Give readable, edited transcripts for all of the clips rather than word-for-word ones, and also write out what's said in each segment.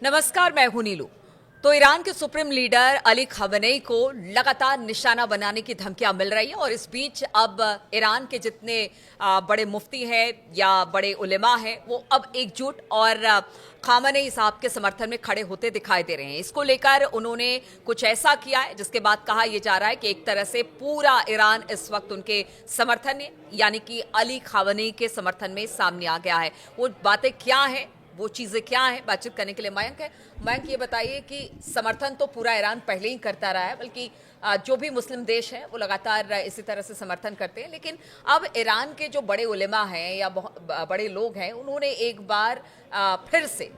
नमस्कार, मैं हूं नीलू। तो ईरान के सुप्रीम लीडर अली खamenei को लगातार निशाना बनाने की धमकियां मिल रही हैं और इस बीच अब ईरान के जितने बड़े मुफ्ती हैं या बड़े उलेमा हैं वो अब एकजुट और खamenei साहब के समर्थन में खड़े होते दिखाई दे रहे हैं। इसको लेकर उन्होंने कुछ ऐसा किया है जिसके बाद कहा यह जा रहा है कि एक तरह से पूरा ईरान इस वक्त उनके समर्थन में यानी कि अली खamenei के समर्थन में सामने आ गया है। वो बातें क्या हैं, वो चीज़ें क्या हैं, बातचीत करने के लिए मयंक है। मयंक, ये बताइए कि समर्थन तो पूरा ईरान पहले ही करता रहा है, बल्कि जो भी मुस्लिम देश हैं वो लगातार इसी तरह से समर्थन करते हैं, लेकिन अब ईरान के जो बड़े उलेमा हैं या बड़े लोग हैं उन्होंने एक बार फिर से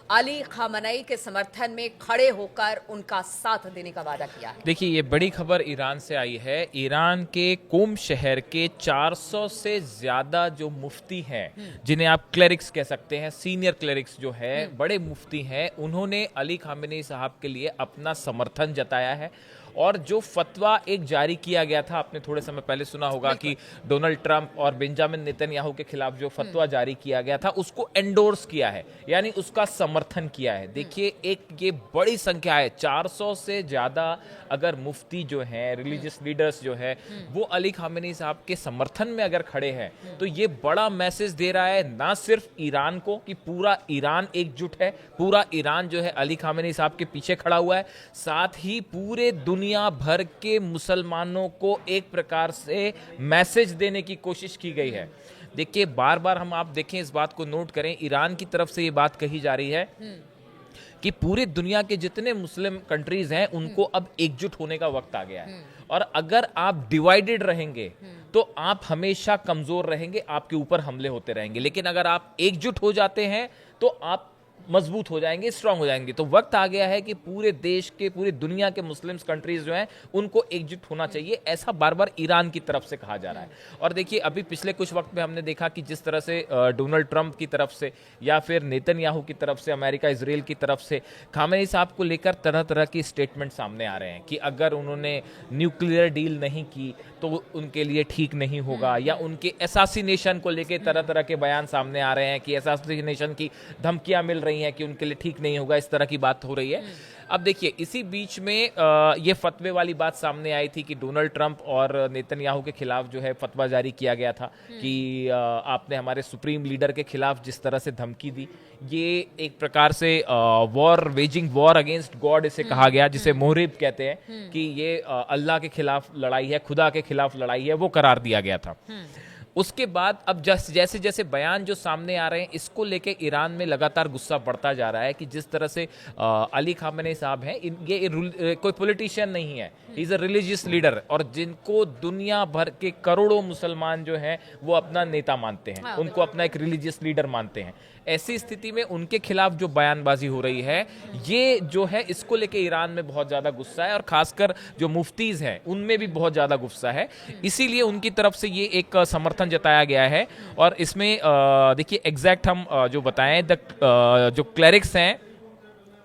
अली खamenei के समर्थन में खड़े होकर उनका साथ देने का वादा किया है। देखिए, ये बड़ी खबर ईरान से आई है। ईरान के कोम शहर के 400 से ज्यादा जो मुफ्ती हैं, जिन्हें आप क्लेरिक्स कह सकते हैं, सीनियर क्लेरिक्स जो है, बड़े मुफ्ती हैं, उन्होंने अली खamenei साहब के लिए अपना समर्थन जताया है। और जो फतवा एक जारी किया गया था, आपने थोड़े समय पहले सुना होगा कि डोनाल्ड ट्रंप और बेंजामिन नेतन्याहू के खिलाफ जो फतवा जारी किया गया था उसको एंडोर्स किया है, यानी उसका समर्थन किया है। देखिए, एक ये बड़ी संख्या है, 400 से ज्यादा अगर मुफ्ती जो हैं, रिलीजियस लीडर्स जो है, वो अली खamenei साहब के समर्थन में अगर खड़े हैं तो ये बड़ा मैसेज दे रहा है ना सिर्फ ईरान को कि पूरा ईरान एकजुट है, पूरा ईरान जो है अली खamenei साहब के पीछे खड़ा हुआ है, साथ ही पूरे दुनिया भर के मुसलमानों को एक प्रकार से मैसेज देने की कोशिश की गई है। देखिए, बार बार हम आप देखें, इस बात को नोट करें, ईरान की तरफ से ये बात कही जा रही है कि पूरी दुनिया के जितने मुस्लिम कंट्रीज हैं उनको अब एकजुट होने का वक्त आ गया है। और अगर आप डिवाइडेड रहेंगे तो आप हमेशा कमजोर रहेंगे, आपके ऊपर हमले होते रहेंगे। लेकिन अगर आप एकजुट हो जाते हैं तो आप मजबूत हो जाएंगे, स्ट्रांग हो जाएंगे। तो वक्त आ गया है कि पूरे देश के, पूरी दुनिया के मुस्लिम कंट्रीज जो हैं उनको एकजुट होना चाहिए, ऐसा बार बार ईरान की तरफ से कहा जा रहा है। और देखिए, अभी पिछले कुछ वक्त में हमने देखा कि जिस तरह से डोनाल्ड ट्रंप की तरफ से या फिर नेतन्याहू की तरफ से, अमेरिका इजराइल की तरफ से खamenei साहब को लेकर तरह तरह की स्टेटमेंट सामने आ रहे हैं कि अगर उन्होंने न्यूक्लियर डील नहीं की तो उनके लिए ठीक नहीं होगा, या उनके असैसिनेशन को लेकर तरह तरह के बयान सामने आ रहे हैं कि असैसिनेशन की धमकियां मिल रही हैं कि उनके लिए ठीक नहीं होगा, इस तरह की बात हो रही है। अब देखिए, इसी बीच में ये फतवे वाली बात सामने आई थी कि डोनाल्ड ट्रंप और नेतन्याहू के खिलाफ जो है फतवा जारी किया गया था कि आपने हमारे सुप्रीम लीडर के खिलाफ जिस तरह से धमकी दी, ये एक प्रकार से war, waging war against God इसे कहा गया, जिसे मोहरिब कहते हैं, कि ये अल्लाह के खिलाफ लड़ाई है, खुदा के खिलाफ लड़ाई है, वो करार दिया गया था। उसके बाद अब जैसे जैसे बयान जो सामने आ रहे हैं, इसको लेके ईरान में लगातार गुस्सा बढ़ता जा रहा है कि जिस तरह से अली खamenei साहब हैं, ये कोई पॉलिटिशियन नहीं है, इज अ रिलीजियस लीडर, और जिनको दुनिया भर के करोड़ों मुसलमान जो हैं वो अपना नेता मानते हैं, उनको अपना एक रिलीजियस लीडर मानते हैं। ऐसी स्थिति में उनके खिलाफ जो बयानबाजी हो रही है, ये जो है, इसको लेके ईरान में बहुत ज्यादा गुस्सा है, और खासकर जो मुफ्तीज हैं उनमें भी बहुत ज्यादा गुस्सा है। इसीलिए उनकी तरफ से ये एक समर्थन जताया गया है। और इसमें देखिए, एग्जैक्ट हम जो बताएं, जो क्लेरिक्स हैं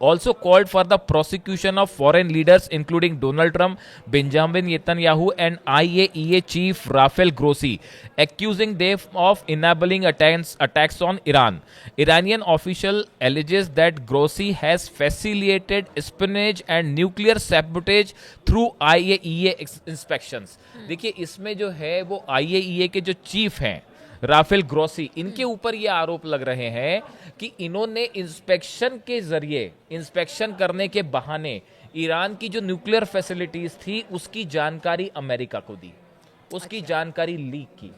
also called for the prosecution of foreign leaders including Donald Trump, Benjamin Netanyahu and IAEA chief Rafael Grossi, accusing them of enabling attacks on Iran. Iranian official alleges that Grossi has facilitated espionage and nuclear sabotage through IAEA inspections. देखिए, इसमें जो है वो IAEA के जो chief हैं Rafale Grossi, इनके ऊपर ये आरोप लग रहे हैं कि इन्होंने इंस्पेक्शन के जरिए, इंस्पेक्शन करने के बहाने ईरान की जो न्यूक्लियर फैसिलिटीज थी उसकी जानकारी अमेरिका को दी, उसकी जानकारी लीक की।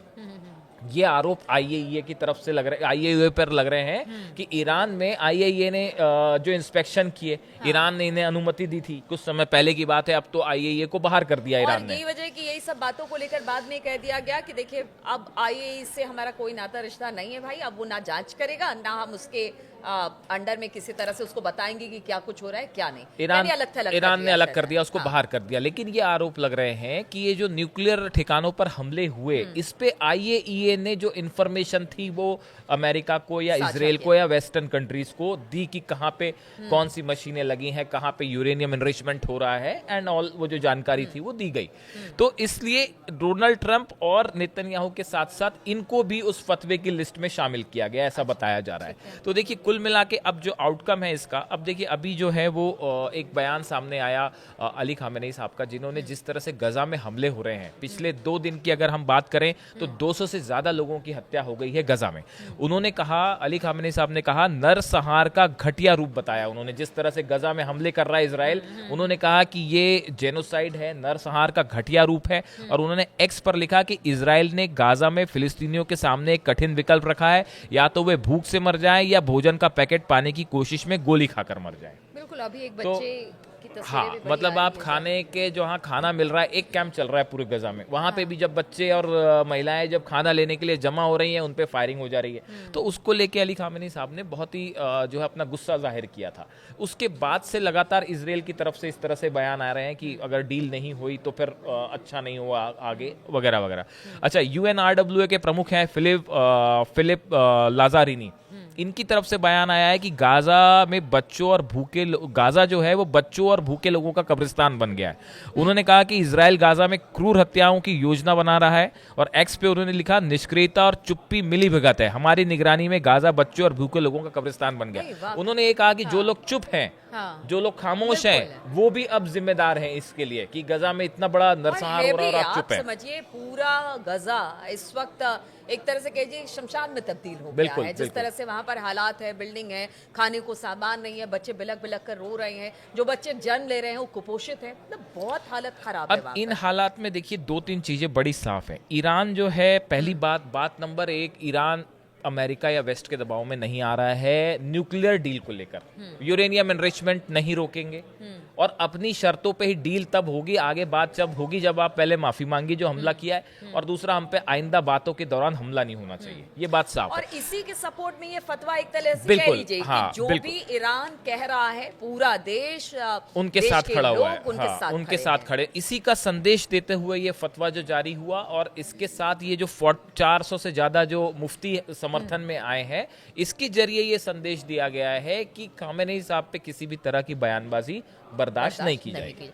ये आरोप आईएईए की तरफ से लग रहे, आईएईए पर लग रहे हैं कि ईरान में आईएईए ने जो इंस्पेक्शन किए, ईरान ने इन्हें अनुमति दी थी, कुछ समय पहले की बात है, अब तो आईएईए को बाहर कर दिया ईरान ने। यही वजह कि यही सब बातों को लेकर बाद में कह दिया गया कि देखिए, अब आईएईए से हमारा कोई नाता रिश्ता नहीं है भाई, अब वो ना जांच करेगा, ना हम उसके अंडर में किसी तरह से उसको बताएंगे कि क्या कुछ हो रहा है क्या नहीं। ईरान ने अलग कर दिया, उसको बाहर कर दिया। लेकिन ये आरोप लग रहे हैं कि ये जो न्यूक्लियर ठिकानों पर हमले हुए, इस पे आईएईए ने जो इंफॉर्मेशन थी वो अमेरिका को या इजराइल को या वेस्टर्न कंट्रीज को दी कि कहाँ पे कौन सी मशीनें लगी हैं, कहाँ पे यूरेनियम एनरिचमेंट हो रहा है, एंड ऑल वो जो जानकारी थी वो दी गई। तो इसलिए डोनाल्ड ट्रंप और नेतन्याहू के साथ साथ इनको भी उस फतवे की लिस्ट में शामिल किया गया, ऐसा बताया जा रहा है। तो देखिए, कुल मिला के अब जो आउटकम है इसका, अब देखिए अभी जो है वो एक बयान सामने आया अली खामेनेई साहब का, जिन्होंने जिस तरह से गजा में हमले हो रहे हैं पिछले 2 दिन की अगर हम बात करें तो 200 से ज्यादा लोगों की हत्या हो गई है गजा में। उन्होंने कहा, अली खामेनेई साहब ने कहा, नरसंहार का घटिया रूप बताया उन्होंने जिस तरह से गजा में हमले कर रहा है इजराइल। उन्होंने कहा कि ये जेनोसाइड है, नरसंहार का घटिया रूप है। और उन्होंने एक्स पर लिखा कि इजराइल ने गाजा में फिलिस्तीनियों के सामने एक कठिन विकल्प रखा है, या तो वे भूख से मर जाएं या भोजन का पैकेट पाने की कोशिश में गोली खाकर मर जाएं। बिल्कुल, अभी एक तो बच्चे की तस्वीरें हाँ, भी बड़ी मतलब आ आप रही हैं। खाने के जहाँ खाना मिल रहा है, एक कैंप चल रहा है पूरे गजा में, वहाँ पे भी जब बच्चे और महिलाएं जब खाना लेने के लिए जमा हो रही हैं, उन पे फायरिंग हो जा रही है। तो उसको लेके अली खामेनेई साहब ने बहुत ही जो है अपना गुस्सा जाहिर किया था। उसके बाद से लगातार इजराइल की तरफ से इस तरह से बयान आ रहे हैं कि अगर डील नहीं हुई तो फिर अच्छा नहीं हुआ आगे, वगैरह वगैरह। अच्छा, UNRWA के प्रमुख हैं फिलिप लाजारिनी, इनकी तरफ से बयान आया है कि गाजा में बच्चों और गाजा जो है वो बच्चों और भूखे लोगों का कब्रिस्तान बन गया है। उन्होंने कहा कि इजराइल गाजा में क्रूर हत्याओं की योजना बना रहा है। और एक्स पे उन्होंने लिखा, निष्क्रियता और चुप्पी मिली भगत है, हमारी निगरानी में गाजा बच्चों और भूखे लोगों का कब्रिस्तान बन नहीं, गया। वाह। उन्होंने ये कहा कि जो लोग चुप हैं, हाँ। जो लोग खामोश बिल्कुल हैं, वो भी अब जिम्मेदार हैं इसके लिए कि गजा में इतना बड़ा नरसंहार हो रहा है और आप चुप हैं। समझिए, पूरा गजा इस वक्त एक तरह से कहिए शमशान में तब्दील हो गया बिल्कुल, है। जिस बिल्कुल। तरह से वहां पर हालात है, बिल्डिंग है, खाने को सामान नहीं है, बच्चे बिलक बिलक कर रो रहे हैं, जो बच्चे जन्म ले रहे हैं वो कुपोषित है, मतलब बहुत हालत खराब है अब वहां इन पर। हालात में देखिए 2-3 चीजें बड़ी साफ हैं। ईरान जो है, पहली बात नंबर 1, ईरान अमेरिका या वेस्ट के दबाव में नहीं आ रहा है न्यूक्लियर डील को लेकर। यूरेनियम एनरिचमेंट नहीं रोकेंगे और अपनी शर्तों पे ही डील तब होगी, आगे बात जब होगी जब आप पहले माफी मांगी जो हमला किया है, और दूसरा हम पे आइंदा बातों के दौरान हमला नहीं होना चाहिए। ये बात साफ और है। इसी के सपोर्ट में ये फतवा एक तरह से कह बिल्कुल, लीजिए कि हाँ, जो बिल्कुल। भी ईरान कह रहा है, पूरा देश उनके देश साथ के खड़ा हुआ लोग है, उनके हाँ, साथ उनके खड़े साथ हैं। खड़े। इसी का संदेश देते हुए ये फतवा जो जारी हुआ, और इसके साथ ये जो 400 से ज्यादा जो मुफ्ती समर्थन में आए हैं, इसके जरिए ये संदेश दिया गया है कि खामेनेई साहब पे किसी भी तरह की बयानबाजी बर्दाश्त नहीं की जाएगी।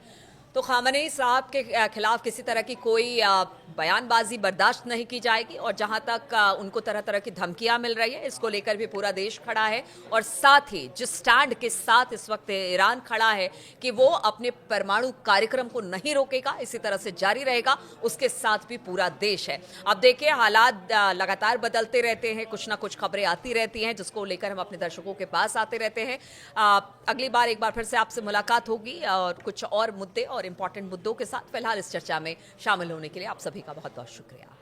तो खामेनेई साहब के खिलाफ किसी तरह की कोई बयानबाजी बर्दाश्त नहीं की जाएगी। और जहां तक उनको तरह तरह की धमकियां मिल रही है, इसको लेकर भी पूरा देश खड़ा है। और साथ ही जिस स्टैंड के साथ इस वक्त ईरान खड़ा है कि वो अपने परमाणु कार्यक्रम को नहीं रोकेगा, इसी तरह से जारी रहेगा, उसके साथ भी पूरा देश है। अब देखिए, हालात लगातार बदलते रहते हैं, कुछ ना कुछ खबरें आती रहती हैं जिसको लेकर हम अपने दर्शकों के पास आते रहते हैं। अगली बार एक बार फिर से आपसे मुलाकात होगी और कुछ और मुद्दे और इंपॉर्टेंट मुद्दों के साथ। फिलहाल इस चर्चा में शामिल होने के लिए आप सभी का बहुत बहुत शुक्रिया।